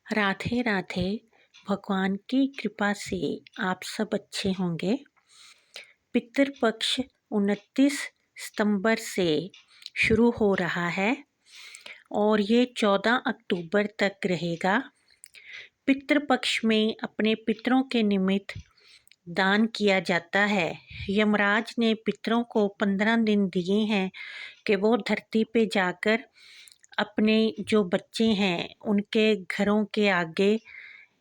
राधे राधे। भगवान की कृपा से आप सब अच्छे होंगे। पितृपक्ष 29 सितंबर से शुरू हो रहा है और ये 14 अक्टूबर तक रहेगा। पितृपक्ष में अपने पितरों के निमित्त दान किया जाता है। यमराज ने पितरों को 15 दिन दिए हैं कि वो धरती पे जाकर अपने जो बच्चे हैं उनके घरों के आगे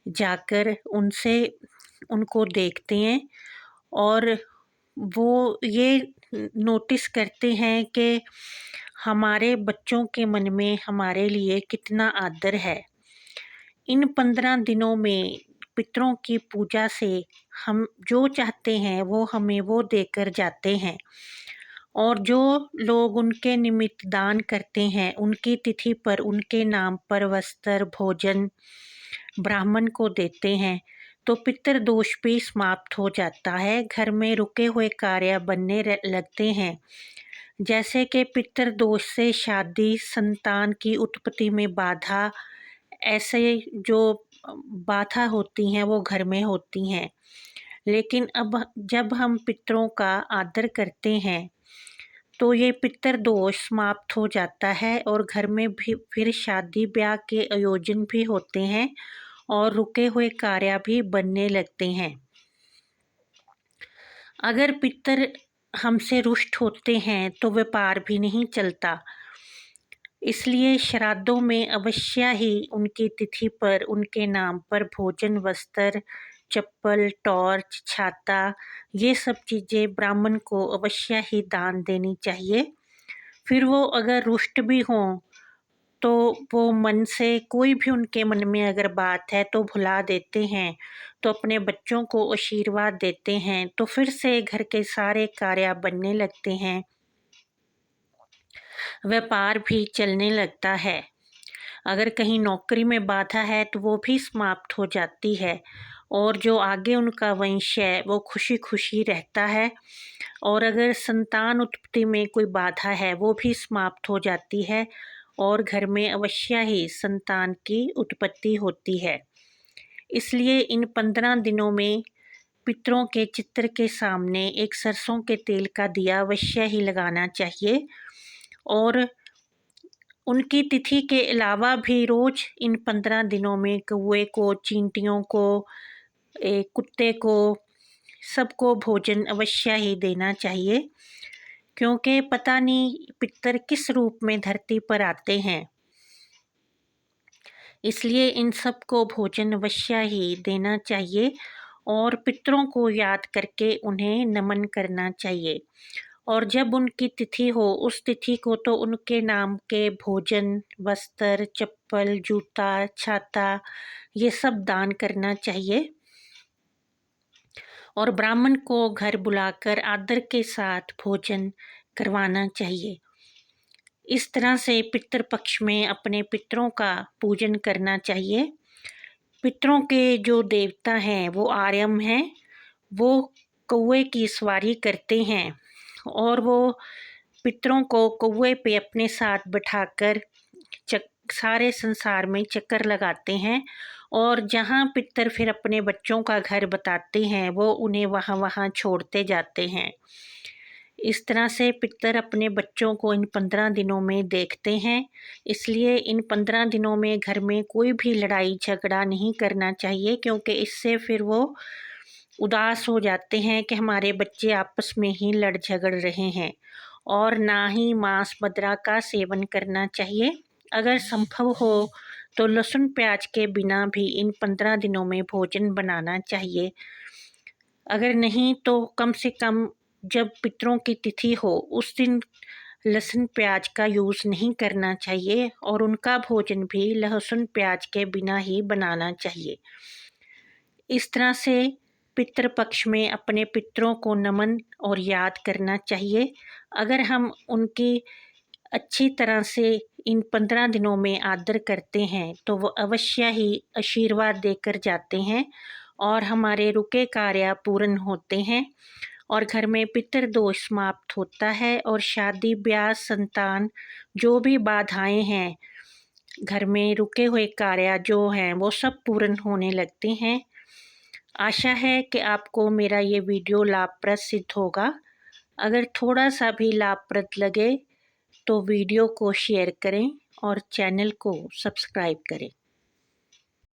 जाकर उनको देखते हैं और वो ये नोटिस करते हैं कि हमारे बच्चों के मन में हमारे लिए कितना आदर है। इन 15 दिनों में पितरों की पूजा से हम जो चाहते हैं वो हमें वो देकर जाते हैं और जो लोग उनके निमित्त दान करते हैं उनकी तिथि पर उनके नाम पर वस्त्र भोजन ब्राह्मण को देते हैं तो पितृ दोष भी समाप्त हो जाता है। घर में रुके हुए कार्य बनने लगते हैं, जैसे कि पितृ दोष से शादी, संतान की उत्पत्ति में बाधा, ऐसे जो बाधा होती हैं वो घर में होती हैं। लेकिन अब जब हम पितरों का आदर करते हैं तो ये पितृ दोष समाप्त हो जाता है और घर में भी फिर शादी ब्याह के आयोजन भी होते हैं और रुके हुए कार्य भी बनने लगते हैं। अगर पितर हमसे रुष्ट होते हैं तो व्यापार भी नहीं चलता। इसलिए श्राद्धों में अवश्य ही उनकी तिथि पर उनके नाम पर भोजन, वस्त्र, चप्पल, टॉर्च, छाता, ये सब चीज़ें ब्राह्मण को अवश्य ही दान देनी चाहिए। फिर वो अगर रुष्ट भी हों तो वो मन से कोई भी उनके मन में अगर बात है तो भुला देते हैं, तो अपने बच्चों को आशीर्वाद देते हैं तो फिर से घर के सारे कार्य बनने लगते हैं, व्यापार भी चलने लगता है। अगर कहीं नौकरी में बाधा है तो वो भी समाप्त हो जाती है और जो आगे उनका वंश है वो खुशी खुशी रहता है। और अगर संतान उत्पत्ति में कोई बाधा है वो भी समाप्त हो जाती है और घर में अवश्य ही संतान की उत्पत्ति होती है। इसलिए इन 15 दिनों में पितरों के चित्र के सामने एक सरसों के तेल का दिया अवश्य ही लगाना चाहिए और उनकी तिथि के अलावा भी रोज़ इन 15 दिनों में कौवे को, चींटियों को, कुत्ते को, सबको भोजन अवश्य ही देना चाहिए, क्योंकि पता नहीं पितर किस रूप में धरती पर आते हैं। इसलिए इन सबको भोजन अवश्य ही देना चाहिए और पितरों को याद करके उन्हें नमन करना चाहिए। और जब उनकी तिथि हो उस तिथि को तो उनके नाम के भोजन, वस्त्र, चप्पल, जूता, छाता, ये सब दान करना चाहिए और ब्राह्मण को घर बुलाकर आदर के साथ भोजन करवाना चाहिए। इस तरह से पितृपक्ष में अपने पितरों का पूजन करना चाहिए। पितरों के जो देवता हैं वो आर्यम हैं, वो कौवे की सवारी करते हैं और वो पितरों को कौवे पे अपने साथ बिठाकर सारे संसार में चक्कर लगाते हैं और जहाँ पितर फिर अपने बच्चों का घर बताते हैं वो उन्हें वहाँ वहाँ छोड़ते जाते हैं। इस तरह से पितर अपने बच्चों को इन 15 दिनों में देखते हैं। इसलिए इन 15 दिनों में घर में कोई भी लड़ाई झगड़ा नहीं करना चाहिए, क्योंकि इससे फिर वो उदास हो जाते हैं कि हमारे बच्चे आपस में ही लड़ झगड़ रहे हैं। और ना ही मांस मदिरा का सेवन करना चाहिए। अगर संभव हो तो लहसुन प्याज के बिना भी इन 15 दिनों में भोजन बनाना चाहिए। अगर नहीं तो कम से कम जब पितरों की तिथि हो उस दिन लहसुन प्याज का यूज़ नहीं करना चाहिए और उनका भोजन भी लहसुन प्याज के बिना ही बनाना चाहिए। इस तरह से पितृपक्ष में अपने पितरों को नमन और याद करना चाहिए। अगर हम उनकी अच्छी तरह से इन 15 दिनों में आदर करते हैं तो वो अवश्य ही आशीर्वाद देकर जाते हैं और हमारे रुके कार्य पूर्ण होते हैं और घर में पितृ दोष समाप्त होता है और शादी ब्याह संतान जो भी बाधाएं हैं घर में रुके हुए कार्य जो हैं वो सब पूर्ण होने लगते हैं। आशा है कि आपको मेरा ये वीडियो लाभप्रद सिद्ध होगा। अगर थोड़ा सा भी लाभप्रद लगे तो वीडियो को शेयर करें और चैनल को सब्सक्राइब करें।